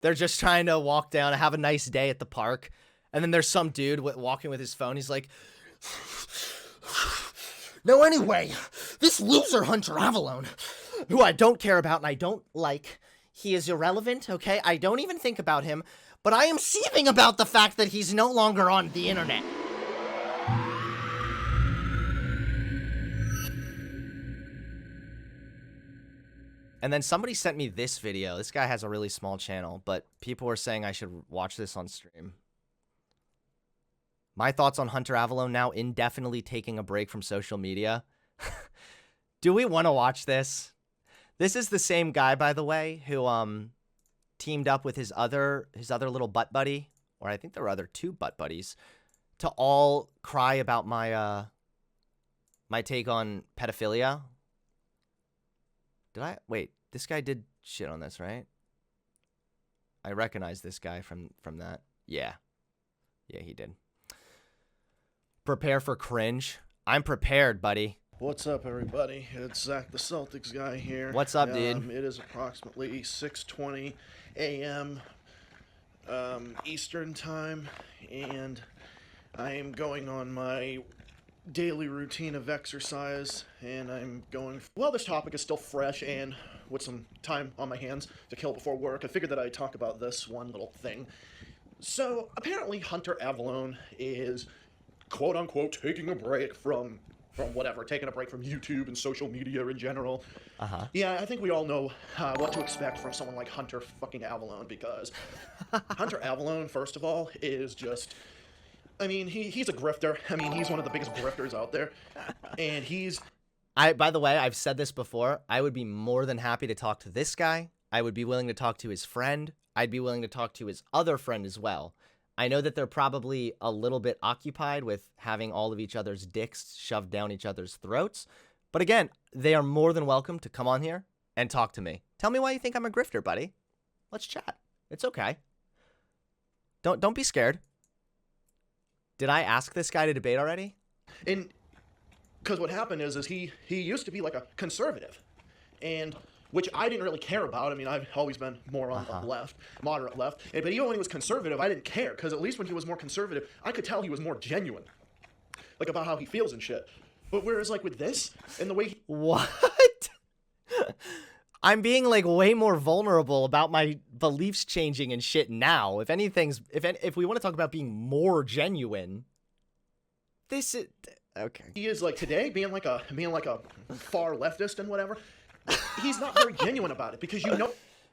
They're just trying to walk down and have a nice day at the park. And then there's some dude walking with his phone. He's like, no, anyway, this loser Hunter Avallone, who I don't care about and I don't like, he is irrelevant, okay? I don't even think about him, but I am seething about the fact that he's no longer on the internet. And then somebody sent me this video. This guy has a really small channel, but people were saying I should watch this on stream. My thoughts on Hunter Avallone now indefinitely taking a break from social media. Do we want to watch this? This is the same guy, by the way, who teamed up with his other little butt buddy, or I think there were other two butt buddies, to all cry about my my take on pedophilia. Wait, this guy did shit on this, right? I recognize this guy from that. Yeah. Yeah, he did. Prepare for cringe. I'm prepared, buddy. What's up, everybody? It's Zach the Celtics guy here. What's up, dude? It is approximately 6:20 a.m. Eastern time, and I am going on my daily routine of exercise, and I'm going... Well, this topic is still fresh, and with some time on my hands to kill before work, I figured that I'd talk about this one little thing. So, apparently Hunter Avallone is, quote-unquote, taking a break from whatever, taking a break from YouTube and social media in general. Uh-huh. Yeah, I think we all know what to expect from someone like Hunter fucking Avallone, because Hunter Avallone, first of all, is just... I mean, he's a grifter. I mean, he's one of the biggest grifters out there. And by the way, I've said this before. I would be more than happy to talk to this guy. I would be willing to talk to his friend. I'd be willing to talk to his other friend as well. I know that they're probably a little bit occupied with having all of each other's dicks shoved down each other's throats. But again, they are more than welcome to come on here and talk to me. Tell me why you think I'm a grifter, buddy. Let's chat. It's okay. Don't be scared. Did I ask this guy to debate already? And because what happened is he used to be like a conservative, and which I didn't really care about. I mean, I've always been more on the left, moderate left. But even when he was conservative, I didn't care, because at least when he was more conservative, I could tell he was more genuine, like about how he feels and shit. But whereas like with this and the way What? I'm being like way more vulnerable about my beliefs changing and shit now. If we want to talk about being more genuine, this is okay. He is like today being like a far leftist and whatever. He's not very genuine about it, because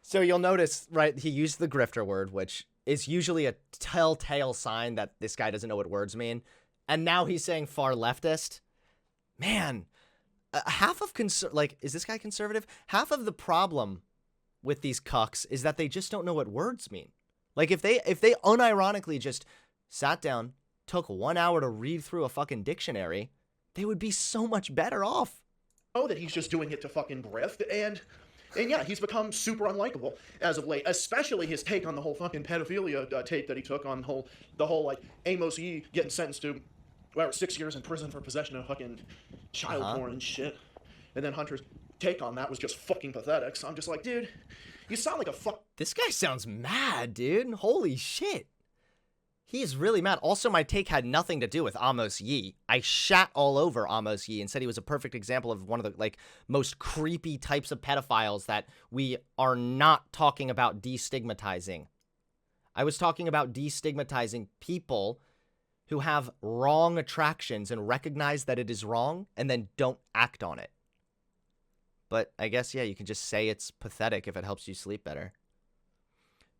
So you'll notice, right? He used the grifter word, which is usually a telltale sign that this guy doesn't know what words mean. And now he's saying far leftist. Man. Half of is this guy conservative? Half of the problem with these cucks is that they just don't know what words mean. Like if they unironically just sat down, took 1 hour to read through a fucking dictionary, they would be so much better off. Oh, that he's just doing it to fucking grift, and yeah, he's become super unlikable as of late, especially his take on the whole fucking pedophilia take that he took on the whole like Amos Yee getting sentenced to 6 years in prison for possession of fucking child porn and shit. And then Hunter's take on that was just fucking pathetic. So I'm just like, dude, you sound like a fuck. This guy sounds mad, dude. Holy shit. He is really mad. Also, my take had nothing to do with Amos Yee. I shat all over Amos Yee and said he was a perfect example of one of the like most creepy types of pedophiles that we are not talking about destigmatizing. I was talking about destigmatizing people who have wrong attractions and recognize that it is wrong and then don't act on it. But I guess, yeah, you can just say it's pathetic if it helps you sleep better.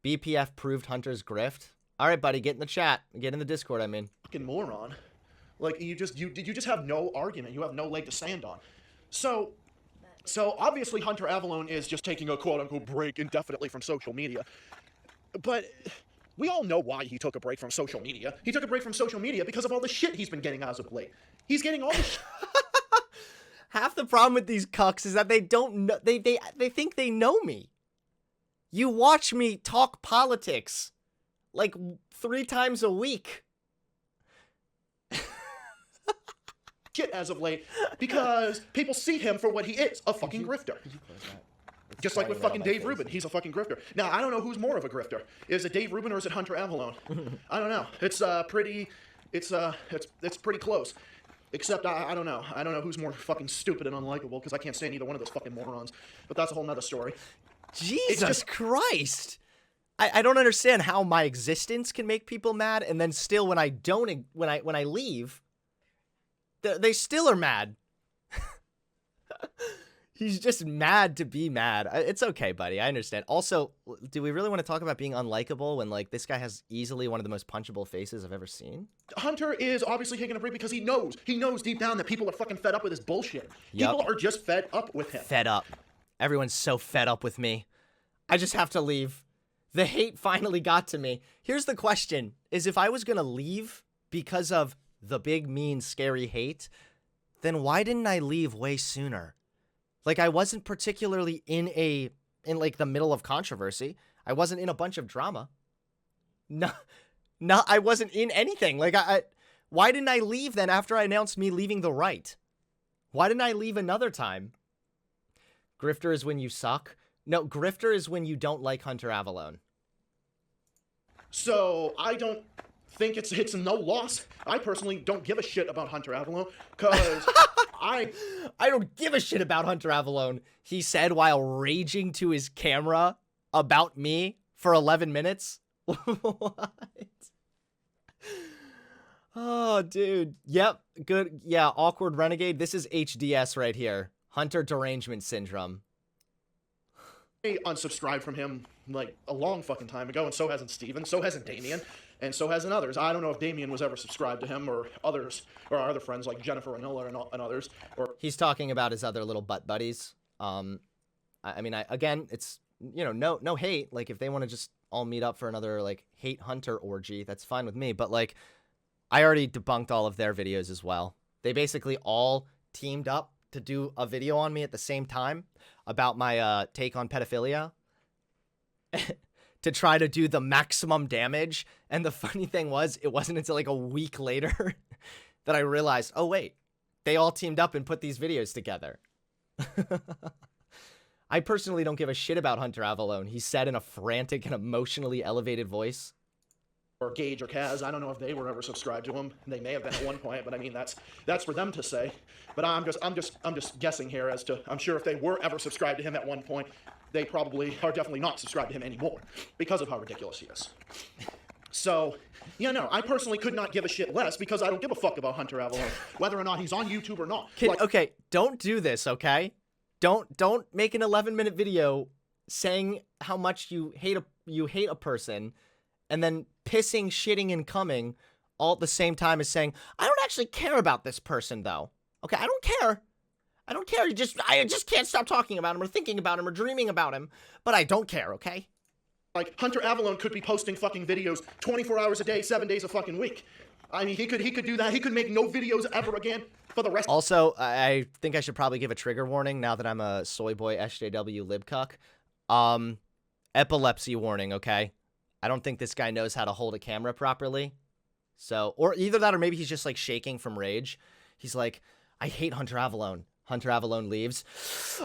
BPF proved Hunter's grift. All right, buddy, get in the chat. Get in the Discord, I mean. Fucking moron. Like, you just have no argument. You have no leg to stand on. So obviously Hunter Avallone is just taking a quote-unquote break indefinitely from social media. But we all know why he took a break from social media. He took a break from social media because of all the shit he's been getting as of late. He's getting all the shit. Half the problem with these cucks is that they don't know, they think they know me. You watch me talk politics like 3 times a week. Shit as of late, because people see him for what he is, a fucking grifter. Could you close that? Just like with fucking Dave Rubin, he's a fucking grifter. Now, I don't know who's more of a grifter. Is it Dave Rubin or is it Hunter Avallone? I don't know. It's pretty close. Except I don't know. I don't know who's more fucking stupid and unlikable because I can't stand either one of those fucking morons. But that's a whole nother story. Jesus Christ! I don't understand how my existence can make people mad, and then still when I don't when I leave, they still are mad. He's just mad to be mad. It's okay, buddy. I understand. Also, do we really want to talk about being unlikable when, like, this guy has easily one of the most punchable faces I've ever seen? Hunter is obviously taking a break because he knows deep down that people are fucking fed up with his bullshit. Yep. People are just fed up with him. Fed up. Everyone's so fed up with me. I just have to leave. The hate finally got to me. Here's the question, is if I was going to leave because of the big, mean, scary hate, then why didn't I leave way sooner? Like, I wasn't particularly in like the middle of controversy. I wasn't in a bunch of drama. No, I wasn't in anything. Like, why didn't I leave then after I announced me leaving the right? Why didn't I leave another time? Grifter is when you suck. No, grifter is when you don't like Hunter Avallone. So, I don't think it's no loss. I personally don't give a shit about Hunter Avallone, because I don't give a shit about Hunter Avallone, he said while raging to his camera about me for 11 minutes. What? Oh, dude. Yep, good. Yeah, awkward renegade. This is HDS right here. Hunter derangement syndrome. I unsubscribed from him like a long fucking time ago, and so hasn't Steven, so hasn't Damien, and so hasn't others. I don't know if Damien was ever subscribed to him, or others, or our other friends like Jennifer Ranilla and others. Or he's talking about his other little butt buddies. I mean, again, it's, you know, no hate. Like, if they want to just all meet up for another like hate Hunter orgy, that's fine with me. But like, I already debunked all of their videos as well. They basically all teamed up to do a video on me at the same time about my take on pedophilia to try to do the maximum damage. And the funny thing was, it wasn't until like a week later that I realized, oh wait, they all teamed up and put these videos together. I personally don't give a shit about Hunter Avallone, he said in a frantic and emotionally elevated voice. Or Gage or Kaz, I don't know if they were ever subscribed to him. They may have been at one point, but I mean that's for them to say. But I'm just guessing here as to, I'm sure if they were ever subscribed to him at one point, they probably are definitely not subscribed to him anymore because of how ridiculous he is. So, yeah, no, I personally could not give a shit less because I don't give a fuck about Hunter Avallone, whether or not he's on YouTube or not. Okay, don't do this, okay? Don't make an 11-minute video saying how much you hate a person, and then pissing, shitting, and coming all at the same time as saying, I don't actually care about this person, though. Okay, I don't care. I don't care. I just can't stop talking about him or thinking about him or dreaming about him, but I don't care, okay? Like, Hunter Avallone could be posting fucking videos 24 hours a day, 7 days a fucking week. I mean, he could do that. He could make no videos ever again for the rest. Also, I think I should probably give a trigger warning now that I'm a soy boy SJW libcuck. Epilepsy warning, okay? I don't think this guy knows how to hold a camera properly. So, or either that or maybe he's just like shaking from rage. He's like, I hate Hunter Avallone. Hunter Avallone leaves.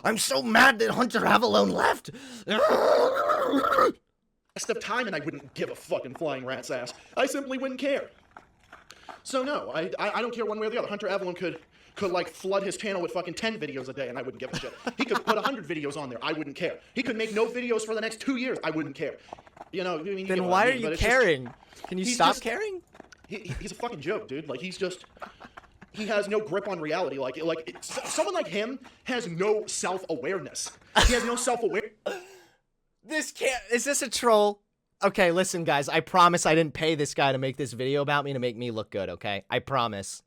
I'm so mad that Hunter Avallone left. Rest of time, and I wouldn't give a fucking flying rat's ass. I simply wouldn't care. So no, I don't care one way or the other. Hunter Avallone could like flood his channel with fucking 10 videos a day and I wouldn't give a shit. He could put 100 videos on there. I wouldn't care. He could make no videos for the next 2 years. I wouldn't care. You know, I mean, then why are you caring? Can you stop caring? He's a fucking joke, dude. Like, he has no grip on reality. Someone like him has no self-awareness. He has no self-awareness. Is this a troll? Okay, listen, guys, I promise I didn't pay this guy to make this video about me to make me look good, okay? I promise.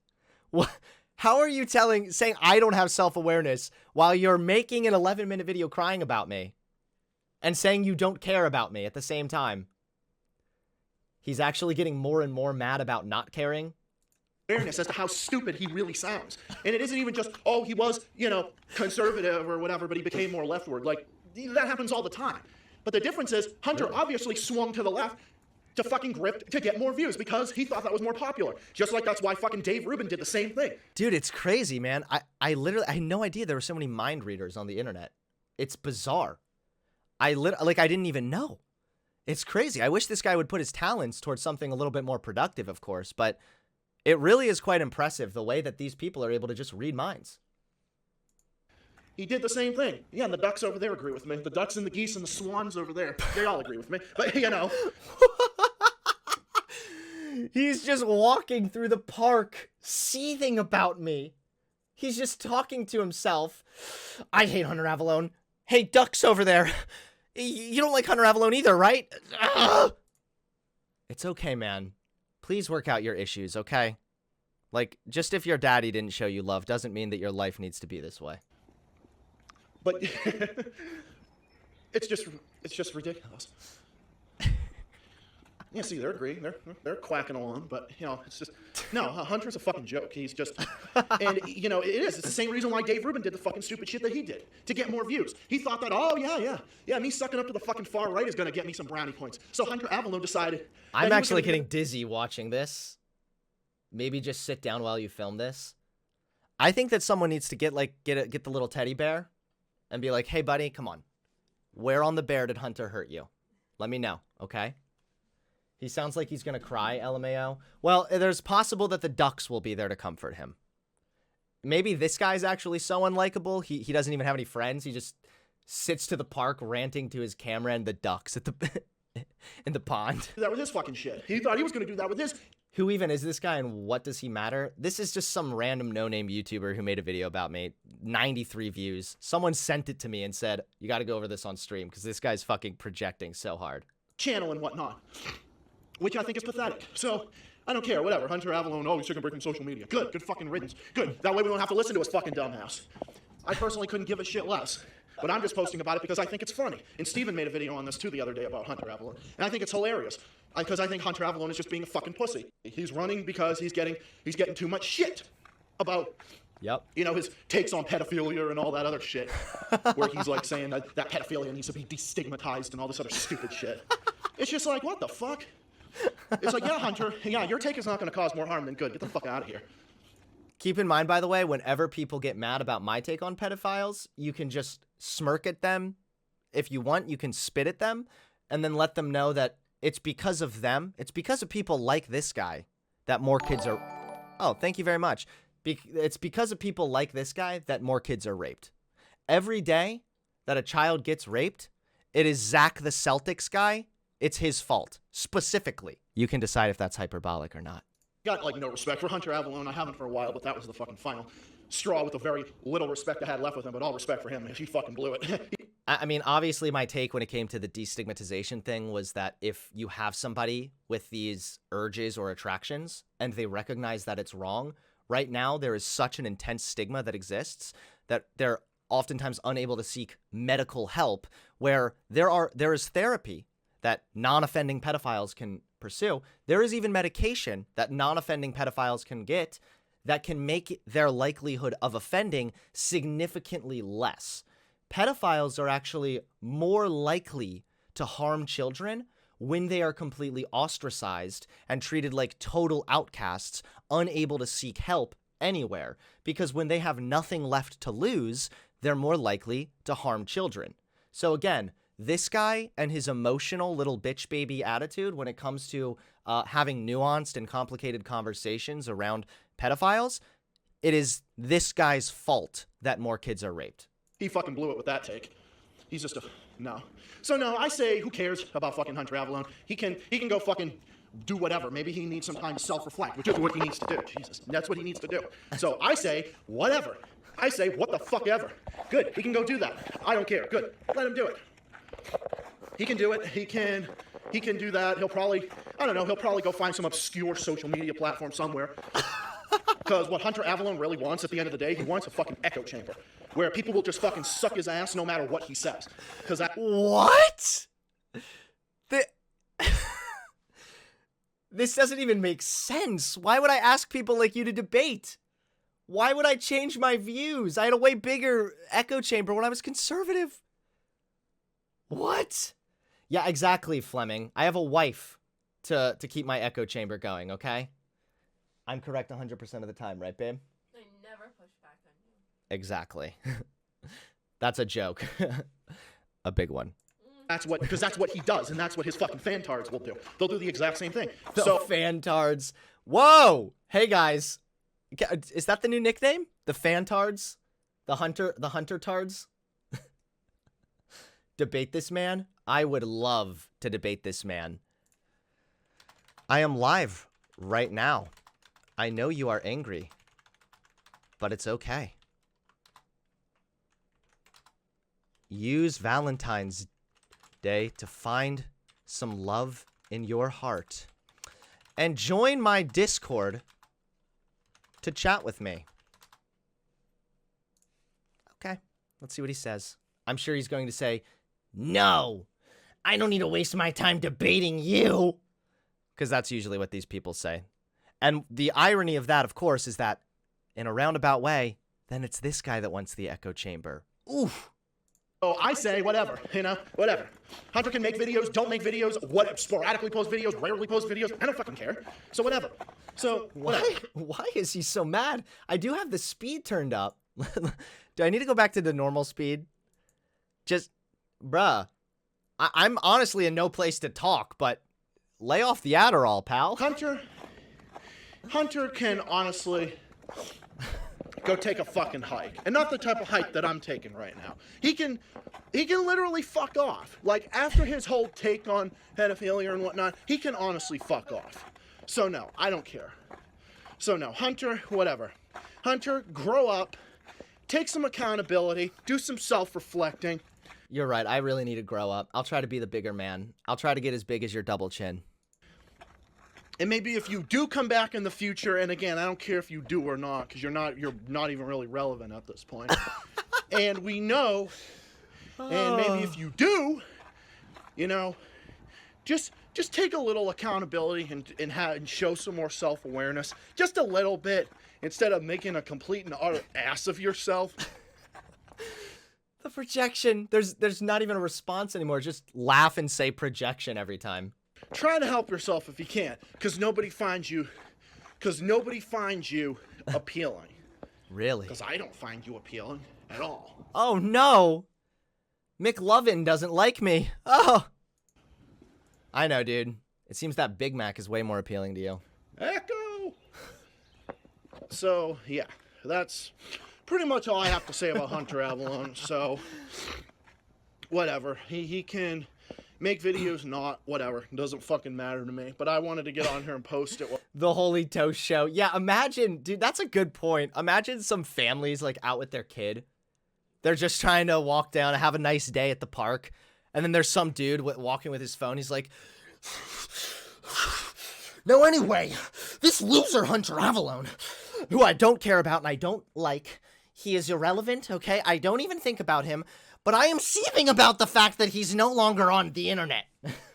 What? How are you saying I don't have self-awareness while you're making an 11-minute video crying about me and saying you don't care about me at the same time? He's actually getting more and more mad about not caring. Awareness as to how stupid he really sounds. And it isn't even just, oh, he was, you know, conservative or whatever, but he became more leftward. Like, that happens all the time. But the difference is, Hunter obviously swung to the left to fucking grift to get more views because he thought that was more popular. Just like that's why fucking Dave Rubin did the same thing. Dude, it's crazy, man. I literally, I had no idea there were so many mind readers on the internet. It's bizarre. I didn't even know. It's crazy. I wish this guy would put his talents towards something a little bit more productive, of course, but it really is quite impressive the way that these people are able to just read minds. He did the same thing. Yeah, and the ducks over there agree with me. The ducks and the geese and the swans over there, they all agree with me. But, you know. He's just walking through the park, seething about me. He's just talking to himself. I hate Hunter Avallone. Hey, ducks over there. You don't like Hunter Avallone either, right? Ugh! It's okay, man. Please work out your issues, okay? Like, just if your daddy didn't show you love doesn't mean that your life needs to be this way. But it's just ridiculous. Yeah, see, they're agreeing. They're quacking along, but, you know, it's just... No, Hunter's a fucking joke. He's just... And, you know, it is. It's the same reason why Dave Rubin did the fucking stupid shit that he did. To get more views. He thought that, oh, yeah, me sucking up to the fucking far right is going to get me some brownie points. So Hunter Avallone decided... I'm actually getting dizzy watching this. Maybe just sit down while you film this. I think that someone needs to get the little teddy bear and be like, hey, buddy, come on. Where on the bear did Hunter hurt you? Let me know, okay? He sounds like he's going to cry, LMAO. Well, there's possible that the ducks will be there to comfort him. Maybe this guy's actually so unlikable, he doesn't even have any friends. He just sits to the park ranting to his camera and the ducks at the in the pond. Do that with his fucking shit. He thought he was going to do that with his... Who even is this guy and what does he matter? This is just some random no-name YouTuber who made a video about me. 93 views. Someone sent it to me and said, you got to go over this on stream because this guy's fucking projecting so hard. Channel and whatnot. Which I think is pathetic. So, I don't care, whatever. Hunter Avallone, oh, he's taking a break from social media. Good fucking riddance. Good. That way we don't have to listen to his fucking dumbass. I personally couldn't give a shit less. But I'm just posting about it because I think it's funny. And Steven made a video on this too the other day about Hunter Avallone. And I think it's hilarious. Because I think Hunter Avallone is just being a fucking pussy. He's running because he's getting too much shit about... Yep. You know, his takes on pedophilia and all that other shit. Where he's like saying that pedophilia needs to be destigmatized and all this other stupid shit. It's just like, what the fuck? It's like, yeah, Hunter, yeah, your take is not going to cause more harm than good. Get the fuck out of here. Keep in mind, by the way, whenever people get mad about my take on pedophiles, you can just smirk at them. If you want, you can spit at them and then let them know that it's because of them. It's because of people like this guy that more kids are... Oh, thank you very much. It's because of people like this guy that more kids are raped. Every day that a child gets raped, it is Zach the Celtics guy. It's his fault, specifically. You can decide if that's hyperbolic or not. Got, like, no respect for Hunter Avallone. I haven't for a while, but that was the fucking final straw with the very little respect I had left with him, but all respect for him. He fucking blew it. I mean, obviously, my take when it came to the destigmatization thing was that if you have somebody with these urges or attractions and they recognize that it's wrong, right now there is such an intense stigma that exists that they're oftentimes unable to seek medical help, where there is therapy that non-offending pedophiles can pursue. There is even medication that non-offending pedophiles can get that can make their likelihood of offending significantly less. Pedophiles are actually more likely to harm children when they are completely ostracized and treated like total outcasts, unable to seek help anywhere. Because when they have nothing left to lose, they're more likely to harm children. So again, this guy and his emotional little bitch baby attitude when it comes to having nuanced and complicated conversations around pedophiles, it is this guy's fault that more kids are raped. He fucking blew it with that take. He's just a... No. So no, I say, who cares about fucking Hunter Avallone? He can go fucking do whatever. Maybe he needs some time to self-reflect, which is what he needs to do. Jesus, that's what he needs to do. So I say, whatever. I say, what the fuck ever. Good, he can go do that. I don't care. Good, let him do it. He can do it. He can do that. He'll probably, I don't know, he'll probably go find some obscure social media platform somewhere. Because what Hunter Avallone really wants at the end of the day, he wants a fucking echo chamber where people will just fucking suck his ass no matter what he says. Because What? This doesn't even make sense. Why would I ask people like you to debate? Why would I change my views? I had a way bigger echo chamber when I was conservative. What? Yeah, exactly, Fleming. I have a wife to keep my echo chamber going, okay? I'm correct 100% of the time, right, babe? I never push back on you. Exactly. That's a joke. A big one. Because that's what he does, and that's what his fucking fantards will do. They'll do the exact same thing. The So fantards. Whoa! Hey guys, is that the new nickname? The fantards, the hunter tards. Debate this man. I would love to debate this man. I am live right now. I know you are angry, but it's okay. Use Valentine's Day to find some love in your heart and join my Discord to chat with me. Okay, let's see what he says. I'm sure he's going to say, no, I don't need to waste my time debating you. Because that's usually what these people say. And the irony of that, of course, is that in a roundabout way, then it's this guy that wants the echo chamber. Oof. Oh, I say whatever, whatever. Hunter can make videos, don't make videos, sporadically post videos, rarely post videos. I don't fucking care. So whatever. So whatever. Why is he so mad? I do have the speed turned up. Do I need to go back to the normal speed? Just, bruh. I'm honestly in no place to talk, but lay off the Adderall, pal. Hunter can honestly go take a fucking hike, and not the type of hike that I'm taking right now. He can literally fuck off. Like, after his whole take on pedophilia and whatnot, he can honestly fuck off. So no, I don't care. So no, Hunter, whatever. Hunter, grow up, take some accountability, do some self-reflecting. You're right, I really need to grow up. I'll try to be the bigger man. I'll try to get as big as your double chin. And maybe if you do come back in the future, and again, I don't care if you do or not, because you're not even really relevant at this point. And we know, and maybe if you do, you know, just take a little accountability and show some more self-awareness, just a little bit, instead of making a complete and utter ass of yourself. The projection, there's not even a response anymore. Just laugh and say projection every time. Try to help yourself if you can, because nobody finds you appealing. Really? Because I don't find you appealing at all. Oh no! McLovin doesn't like me. Oh! I know, dude. It seems that Big Mac is way more appealing to you. Echo! So, yeah, that's pretty much all I have to say about Hunter Avallone. So, whatever. He can make videos, not whatever. It doesn't fucking matter to me. But I wanted to get on here and post it. The Holy Toast Show. Yeah, imagine, dude, that's a good point. Imagine some families like out with their kid. They're just trying to walk down and have a nice day at the park. And then there's some dude walking with his phone. He's like, no, anyway, this loser Hunter Avallone, who I don't care about and I don't like, he is irrelevant, okay? I don't even think about him. But I am seething about the fact that he's no longer on the internet.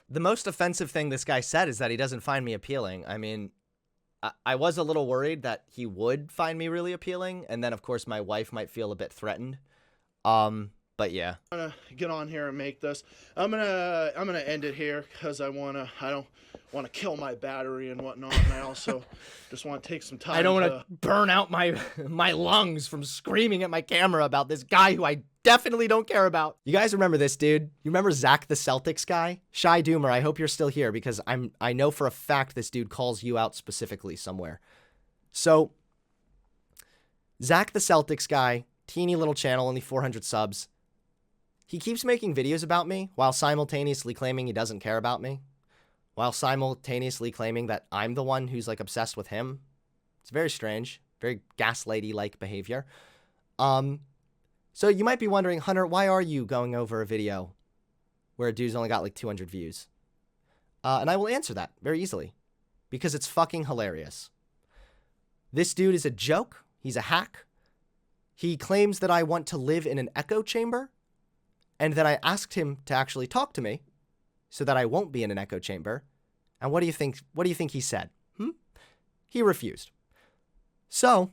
The most offensive thing this guy said is that he doesn't find me appealing. I mean, I was a little worried that he would find me really appealing. And then, of course, my wife might feel a bit threatened. But yeah. I'm gonna get on here and make this. I'm gonna end it here because I don't want to kill my battery and whatnot, and I also just want to take some time. I don't want to burn out my lungs from screaming at my camera about this guy who I definitely don't care about. You guys remember this dude? You remember Zach the Celtics guy? Shy Doomer, I hope you're still here because I know for a fact this dude calls you out specifically somewhere. So, Zach the Celtics guy, teeny little channel, only 400 subs. He keeps making videos about me while simultaneously claiming he doesn't care about me. While simultaneously claiming that I'm the one who's like obsessed with him. It's very strange. Very gaslighty-like behavior. So you might be wondering, Hunter, why are you going over a video where a dude's only got like 200 views? And I will answer that very easily. Because it's fucking hilarious. This dude is a joke. He's a hack. He claims that I want to live in an echo chamber. And then I asked him to actually talk to me so that I won't be in an echo chamber. And what do you think he said? He refused. So,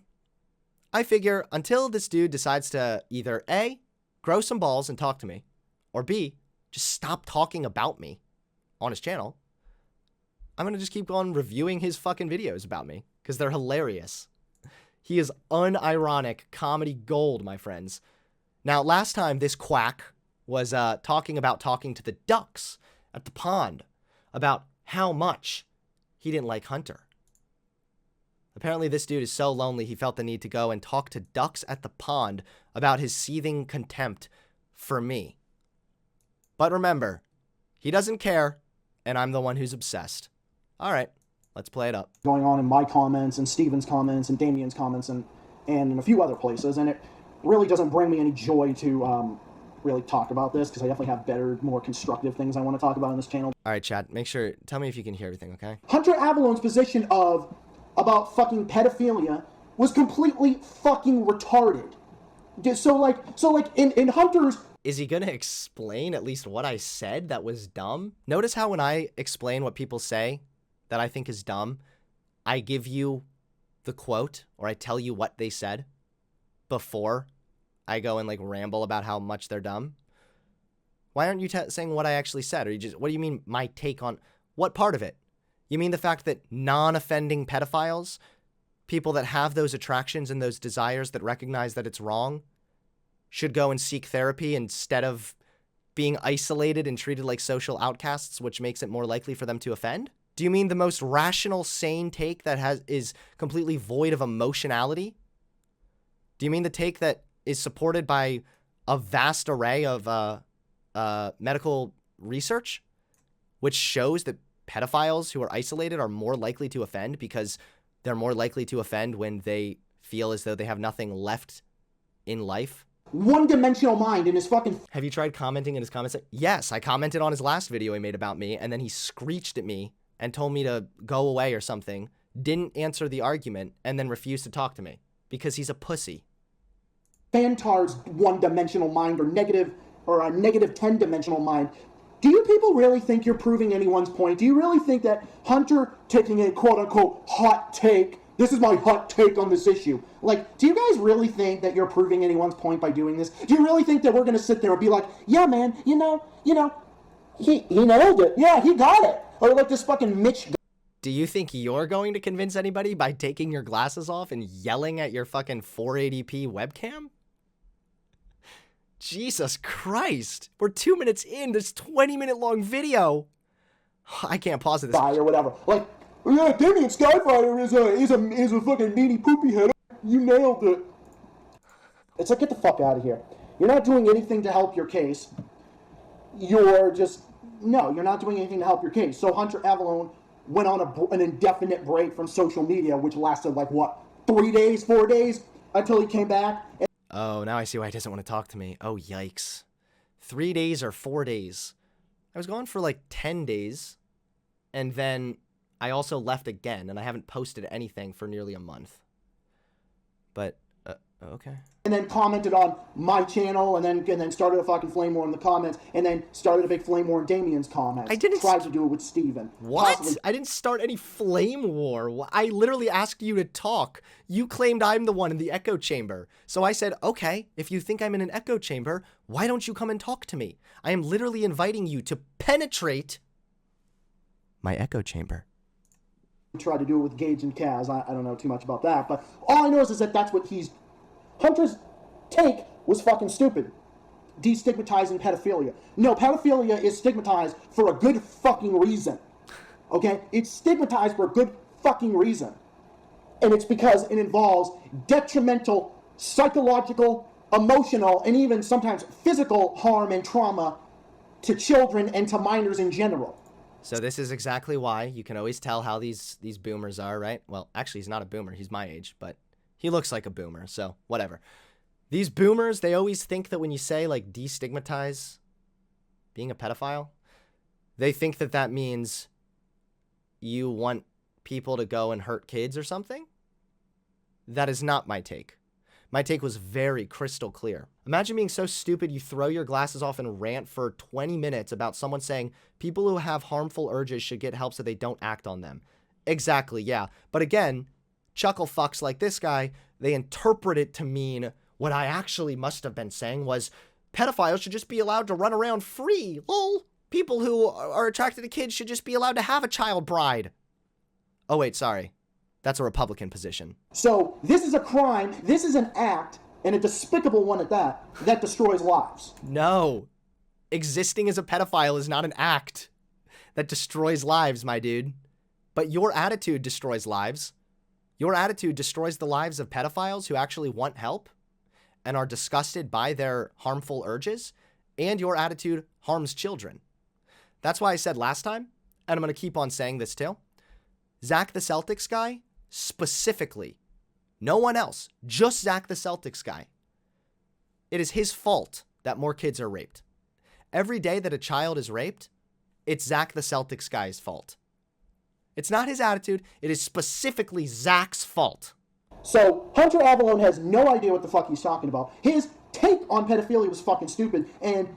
I figure until this dude decides to either A, grow some balls and talk to me, or B, just stop talking about me on his channel, I'm going to just keep on reviewing his fucking videos about me because they're hilarious. He is unironic comedy gold, my friends. Now, last time this quack was talking to the ducks at the pond about how much he didn't like Hunter. Apparently this dude is so lonely he felt the need to go and talk to ducks at the pond about his seething contempt for me. But remember, he doesn't care, and I'm the one who's obsessed. All right, let's play it up. Going on in my comments and Steven's comments and Damien's comments and in a few other places, and it really doesn't bring me any joy to really talk about this, because I definitely have better, more constructive things I want to talk about on this channel. All right, Chad, tell me if you can hear everything, okay? Hunter Avallone's position about fucking pedophilia was completely fucking retarded. So like in Hunter's... Is he gonna explain at least what I said that was dumb? Notice how when I explain what people say that I think is dumb, I give you the quote, or I tell you what they said before I go and like ramble about how much they're dumb. Why aren't you saying what I actually said? Or what do you mean my take on what part of it? You mean the fact that non-offending pedophiles, people that have those attractions and those desires that recognize that it's wrong, should go and seek therapy instead of being isolated and treated like social outcasts, which makes it more likely for them to offend? Do you mean the most rational, sane take that is completely void of emotionality? Do you mean the take that is supported by a vast array of medical research, which shows that pedophiles who are isolated are more likely to offend because they're more likely to offend when they feel as though they have nothing left in life? One-dimensional mind in his fucking... Have you tried commenting in his comments? Yes, I commented on his last video he made about me, and then he screeched at me and told me to go away or something, didn't answer the argument, and then refused to talk to me because he's a pussy. Fantar's one-dimensional mind, or a negative 10-dimensional mind. Do you people really think you're proving anyone's point? Do you really think that Hunter taking a quote-unquote hot take, this is my hot take on this issue, like, do you guys really think that you're proving anyone's point by doing this? Do you really think that we're going to sit there and be like, yeah, man, you know, he nailed it. Yeah, he got it. Or like this fucking Mitch... Do you think you're going to convince anybody by taking your glasses off and yelling at your fucking 480p webcam? Jesus Christ. We're 2 minutes in this 20-minute long video. I can't pause this. Or whatever. Like, yeah, Damien Skyfire is a fucking meanie poopy head. You nailed it. It's like, get the fuck out of here. You're not doing anything to help your case. You're not doing anything to help your case. So Hunter Avallone went on an indefinite break from social media, which lasted like, what, 3 days, 4 days, until he came back. Oh, now I see why he doesn't want to talk to me. Oh, yikes. 3 days or 4 days. I was gone for like 10 days, and then I also left again, and I haven't posted anything for nearly a month. But, okay. And then commented on my channel, and then started a fucking flame war in the comments, and then started a big flame war in Damien's comments. I didn't tried to do it with Steven. What? Possibly. I didn't start any flame war. I literally asked you to talk. You claimed I'm the one in the echo chamber. So I said, okay, if you think I'm in an echo chamber, why don't you come and talk to me? I am literally inviting you to penetrate my echo chamber. Tried to do it with Gage and Kaz. I don't know too much about that, but all I know is that that's what Hunter's take was fucking stupid. Destigmatizing pedophilia. No, pedophilia is stigmatized for a good fucking reason. Okay? It's stigmatized for a good fucking reason. And it's because it involves detrimental, psychological, emotional, and even sometimes physical harm and trauma to children and to minors in general. So this is exactly why you can always tell how these boomers are, right? Well, actually, he's not a boomer. He's my age, but he looks like a boomer, so whatever. These boomers, they always think that when you say, like, destigmatize being a pedophile, they think that that means you want people to go and hurt kids or something. That is not my take. My take was very crystal clear. Imagine being so stupid you throw your glasses off and rant for 20 minutes about someone saying people who have harmful urges should get help so they don't act on them. Exactly, yeah. But again, chuckle fucks like this guy, they interpret it to mean what I actually must have been saying was pedophiles should just be allowed to run around free. Lol. People who are attracted to kids should just be allowed to have a child bride. Oh, wait, sorry. That's a Republican position. So this is a crime, this is an act, and a despicable one at that destroys lives. No. Existing as a pedophile is not an act that destroys lives, my dude. But your attitude destroys lives. Your attitude destroys the lives of pedophiles who actually want help and are disgusted by their harmful urges, and your attitude harms children. That's why I said last time, and I'm going to keep on saying this too, Zach the Celtics guy, specifically, no one else, just Zach the Celtics guy, it is his fault that more kids are raped. Every day that a child is raped, it's Zach the Celtics guy's fault. It's not his attitude. It is specifically Zach's fault. So Hunter Avallone has no idea what the fuck he's talking about. His take on pedophilia was fucking stupid, and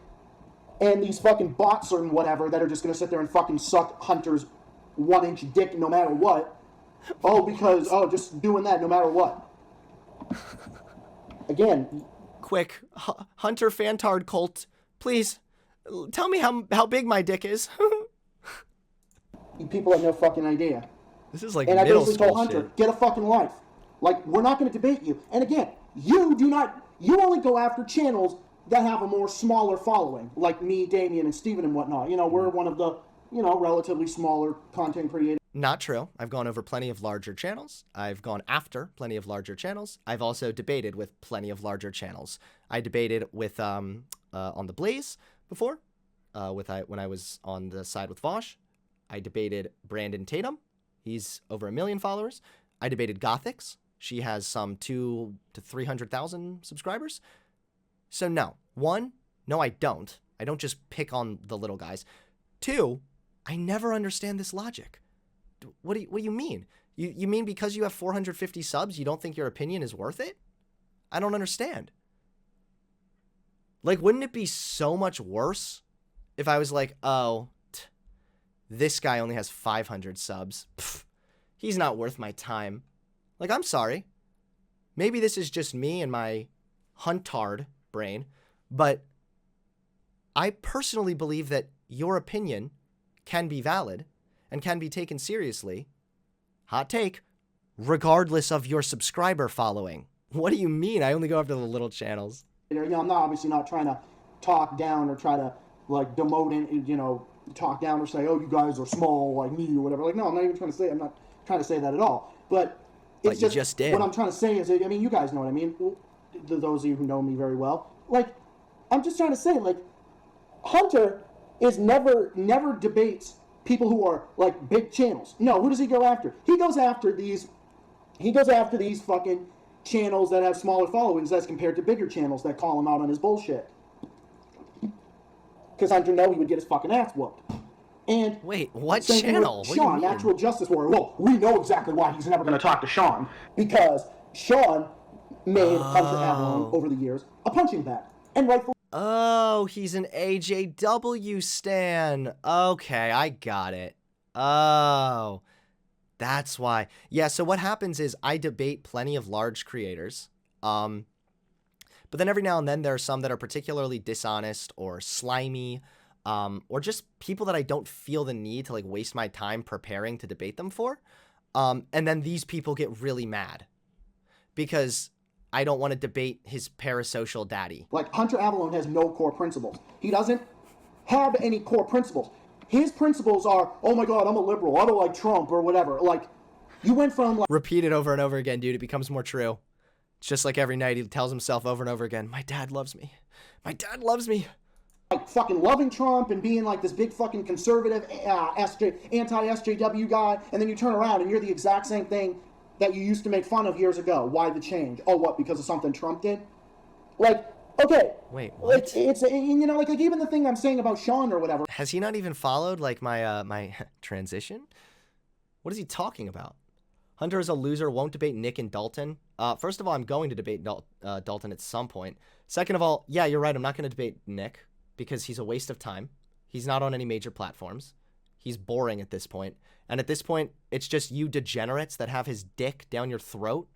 these fucking bots or whatever that are just gonna sit there and fucking suck Hunter's 1-inch dick no matter what. Just doing that no matter what. Again. Quick, Hunter Fantard cult, please, tell me how big my dick is. People have no fucking idea. This is like and middle I basically school told Hunter, shit. get a fucking life. Like, we're not going to debate you. And again, you only go after channels that have a more smaller following, like me, Damien, and Steven and whatnot. You know, we're one of the, relatively smaller content creators. Not true. I've gone over plenty of larger channels. I've gone after plenty of larger channels. I've also debated with plenty of larger channels. I debated with on the Blaze before, when I was on the side with Vosh. I debated Brandon Tatum. He's over 1 million followers. I debated Gothix. She has some 200,000 to 300,000 subscribers. So no. 1, no, I don't. I don't just pick on the little guys. 2, I never understand this logic. What do you mean? You mean because you have 450 subs, you don't think your opinion is worth it? I don't understand. Like, wouldn't it be so much worse if I was like, oh, this guy only has 500 subs. Pfft, he's not worth my time. Like, I'm sorry. Maybe this is just me and my Huntard brain, but I personally believe that your opinion can be valid and can be taken seriously, hot take, regardless of your subscriber following. What do you mean? I only go after the little channels. I'm obviously not trying to talk down or try to, like, demote and, talk down or say, oh, you guys are small like me or whatever. Like, no, I'm not trying to say that at all. But it's you just did. What I'm trying to say is, you guys know what I mean. Those of you who know me very well. Like, I'm just trying to say, like, Hunter is never debates people who are, like, big channels. No, who does he go after? He goes after these fucking channels that have smaller followings as compared to bigger channels that call him out on his bullshit. Because Hunter knew he would get his fucking ass whooped. And wait, what channel? Sean, Natural Justice Warrior. Well, we know exactly why he's never going to talk to Sean. Because Sean made Hunter Avallone over the years a punching bag. And rightfully. Oh, he's an AJW stan. Okay, I got it. Oh, that's why. Yeah, so what happens is I debate plenty of large creators. But then every now and then there are some that are particularly dishonest or slimy, or just people that I don't feel the need to, like, waste my time preparing to debate them for. And then these people get really mad because I don't want to debate his parasocial daddy. Like, Hunter Avallone has no core principles. He doesn't have any core principles. His principles are, oh my God, I'm a liberal, I don't like Trump or whatever. Like, you went from, like... Repeat it over and over again, dude. It becomes more true. It's just like every night he tells himself over and over again, my dad loves me. My dad loves me. Like, fucking loving Trump and being like this big fucking conservative anti-SJW guy, and then you turn around and you're the exact same thing that you used to make fun of years ago. Why the change? Oh, what, because of something Trump did? Like, okay. Wait, what? It's like even the thing I'm saying about Sean or whatever. Has he not even followed, like, my my transition? What is he talking about? Hunter is a loser, won't debate Nick and Dalton. First of all, I'm going to debate Dalton at some point. Second of all, yeah, you're right. I'm not going to debate Nick because he's a waste of time. He's not on any major platforms. He's boring at this point. And at this point, it's just you degenerates that have his dick down your throat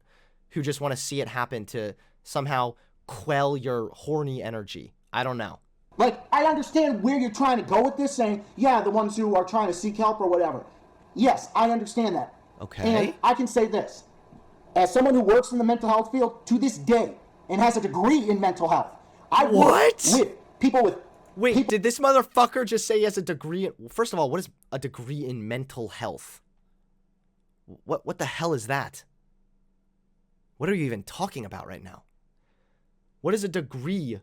who just want to see it happen to somehow quell your horny energy. I don't know. Like, I understand where you're trying to go with this, saying, yeah, the ones who are trying to seek help or whatever. Yes, I understand that. Okay. And I can say this. As someone who works in the mental health field to this day and has a degree in mental health, I work with people with Wait, did this motherfucker just say he has a degree in... First of all, what is a degree in mental health? What the hell is that? What are you even talking about right now? What is a degree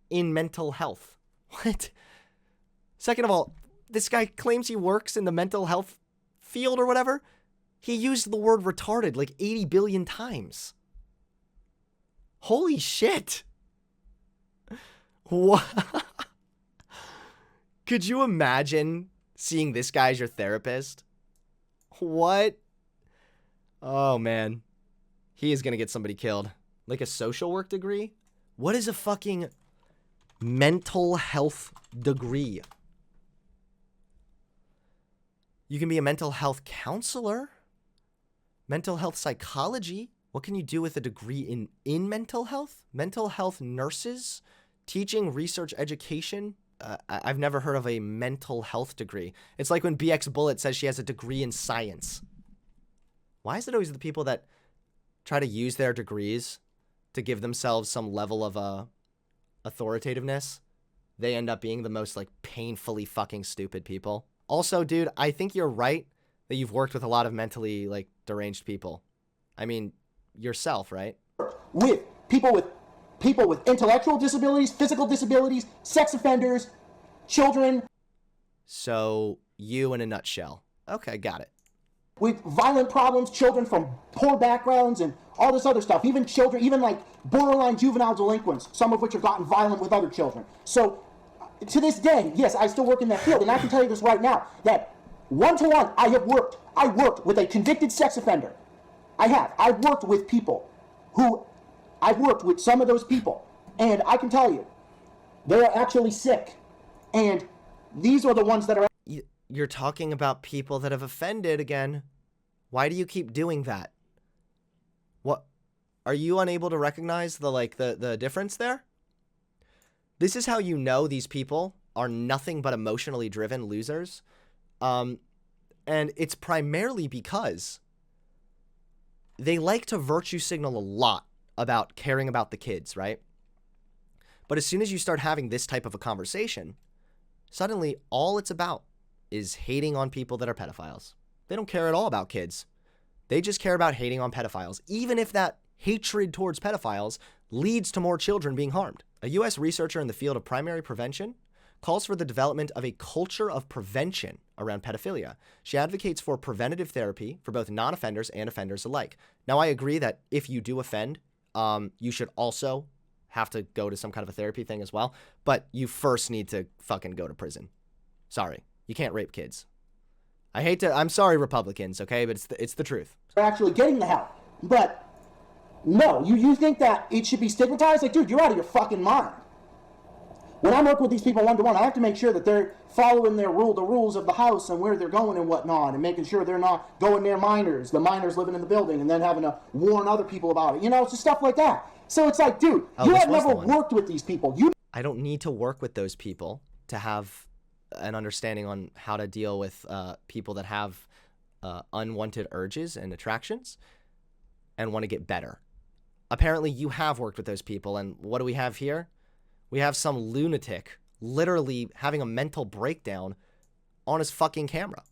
in mental health? What? Second of all, this guy claims he works in the mental health field or whatever. He used the word retarded like 80 billion times. Holy shit. What? Could you imagine seeing this guy as your therapist? What? Oh, man. He is going to get somebody killed. Like a social work degree? What is a fucking mental health degree? You can be a mental health counselor. Mental health psychology. What can you do with a degree in mental health? Mental health nurses? Teaching, research, education? I've never heard of a mental health degree. It's like when BX Bullet says she has a degree in science. Why is it always the people that try to use their degrees to give themselves some level of authoritativeness? They end up being the most like painfully fucking stupid people. Also, dude, I think you're right that you've worked with a lot of mentally like deranged people. I mean, yourself, right? With people with intellectual disabilities, physical disabilities, sex offenders, children. So, you in a nutshell. Okay, got it. With violent problems, children from poor backgrounds and all this other stuff. Even children, even like borderline juvenile delinquents, some of which have gotten violent with other children. So, to this day, yes, I still work in that field, and I can tell you this right now, that one-to-one, I worked with a convicted sex offender. I've worked with people I've worked with some of those people, and I can tell you, they're actually sick. And these are the ones that are... You're talking about people that have offended again. Why do you keep doing that? What? Are you unable to recognize the difference there? This is how you know these people are nothing but emotionally driven losers. And it's primarily because they like to virtue signal a lot about caring about the kids, right? But as soon as you start having this type of a conversation, suddenly all it's about is hating on people that are pedophiles. They don't care at all about kids. They just care about hating on pedophiles, even if that hatred towards pedophiles leads to more children being harmed. A U.S. researcher in the field of primary prevention calls for the development of a culture of prevention around pedophilia. She advocates for preventative therapy for both non-offenders and offenders alike. Now, I agree that if you do offend, you should also have to go to some kind of a therapy thing as well, but you first need to fucking go to prison. Sorry, you can't rape kids. I'm sorry, Republicans, okay, but it's the truth. They're actually getting the help. But no, you think that it should be stigmatized? Like, dude, you're out of your fucking mind. When I work with these people one-to-one, I have to make sure that they're following the rules of the house and where they're going and whatnot, and making sure they're not going near minors, the minors living in the building, and then having to warn other people about it. You know, it's just stuff like that. So it's like, dude, you have never worked with these people. I don't need to work with those people to have an understanding on how to deal with people that have unwanted urges and attractions and want to get better. Apparently, you have worked with those people, and what do we have here? We have some lunatic literally having a mental breakdown on his fucking camera.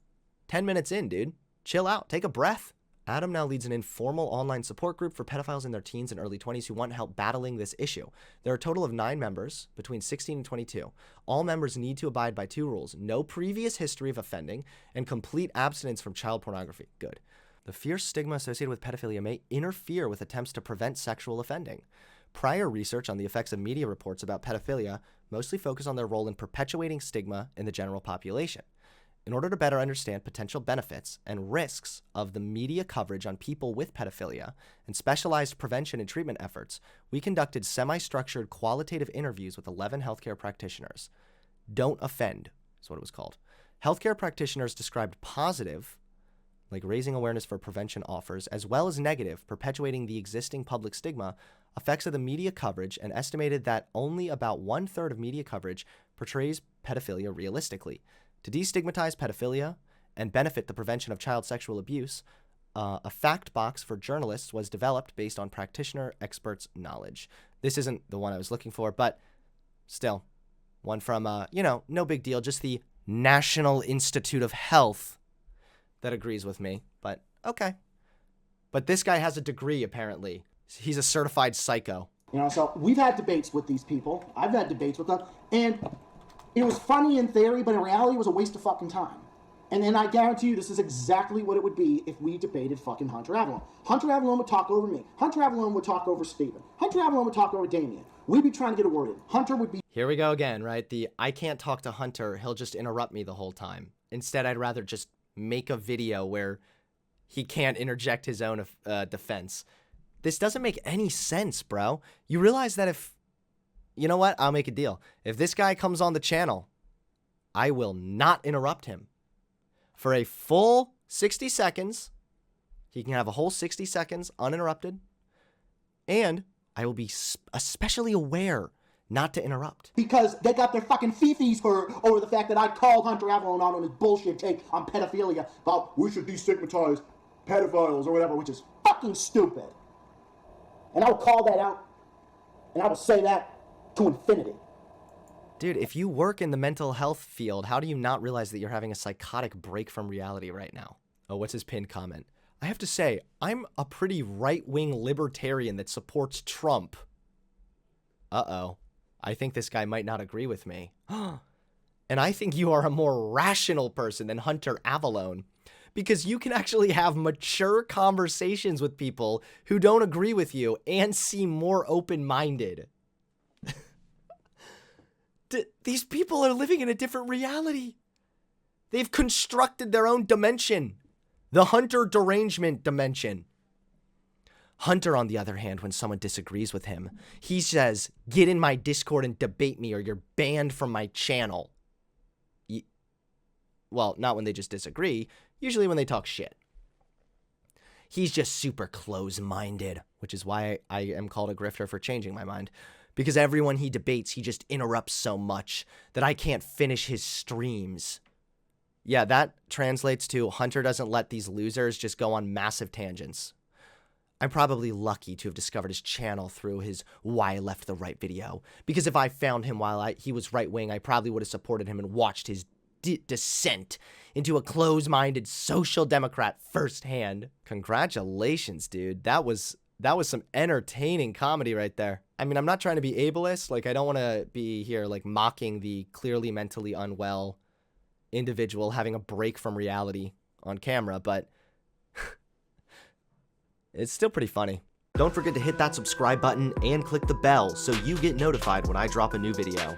10 minutes in, dude. Chill out. Take a breath. Adam now leads an informal online support group for pedophiles in their teens and early 20s who want help battling this issue. There are a total of 9 members between 16 and 22. All members need to abide by 2 rules: no previous history of offending and complete abstinence from child pornography. Good. The fierce stigma associated with pedophilia may interfere with attempts to prevent sexual offending. Prior research on the effects of media reports about pedophilia mostly focus on their role in perpetuating stigma in the general population. In order to better understand potential benefits and risks of the media coverage on people with pedophilia and specialized prevention and treatment efforts, we conducted semi-structured qualitative interviews with 11 healthcare practitioners. Don't Offend is what it was called. Healthcare practitioners described positive, like raising awareness for prevention offers, as well as negative, perpetuating the existing public stigma, effects of the media coverage, and estimated that only about 1/3 of media coverage portrays pedophilia realistically. To destigmatize pedophilia and benefit the prevention of child sexual abuse, a fact box for journalists was developed based on practitioner experts' knowledge. This isn't the one I was looking for, but still, One from, you know, no big deal, just the National Institute of Health that agrees with me, but okay. But this guy has a degree, apparently. He's a certified psycho. You know, so we've had debates with these people. I've had debates with them, and it was funny in theory, but in reality, it was a waste of fucking time. And then I guarantee you, this is exactly what it would be if we debated fucking Hunter Avallone. Hunter Avallone would talk over me. Hunter Avallone would talk over Steven. Hunter Avallone would talk over Damien. We'd be trying to get a word in. Hunter would be... Here we go again, right? The I can't talk to Hunter, he'll just interrupt me the whole time. Instead, I'd rather just make a video where he can't interject his own defense. This doesn't make any sense, bro. You realize that if... You know what? I'll make a deal. If this guy comes on the channel, I will not interrupt him. For a full 60 seconds, he can have a whole 60 seconds uninterrupted, and I will be especially aware not to interrupt. Because they got their fucking fifis hurt over the fact that I called Hunter Avallone out on his bullshit take on pedophilia about we should destigmatize pedophiles or whatever, which is fucking stupid. And I will call that out, and I will say that to infinity. Dude, if you work in the mental health field, how do you not realize that you're having a psychotic break from reality right now? Oh, what's his pinned comment? I have to say, I'm a pretty right-wing libertarian that supports Trump. Uh-oh. I think this guy might not agree with me. And I think you are a more rational person than Hunter Avallone, because you can actually have mature conversations with people who don't agree with you and seem more open-minded. These people are living in a different reality. They've constructed their own dimension. The Hunter derangement dimension. Hunter, on the other hand, when someone disagrees with him, he says, get in my Discord and debate me or you're banned from my channel. Well, not when they just disagree. Usually when they talk shit. He's just super close-minded, which is why I am called a grifter for changing my mind. Because everyone he debates, he just interrupts so much that I can't finish his streams. Yeah, that translates to Hunter doesn't let these losers just go on massive tangents. I'm probably lucky to have discovered his channel through his Why I Left the Right video. Because if I found him while he was right-wing, I probably would have supported him and watched his descent into a closed-minded social democrat firsthand. Congratulations, dude. That was some entertaining comedy right there. I mean, I'm not trying to be ableist. Like, I don't want to be here, like, mocking the clearly mentally unwell individual having a break from reality on camera, but it's still pretty funny. Don't forget to hit that subscribe button and click the bell so you get notified when I drop a new video.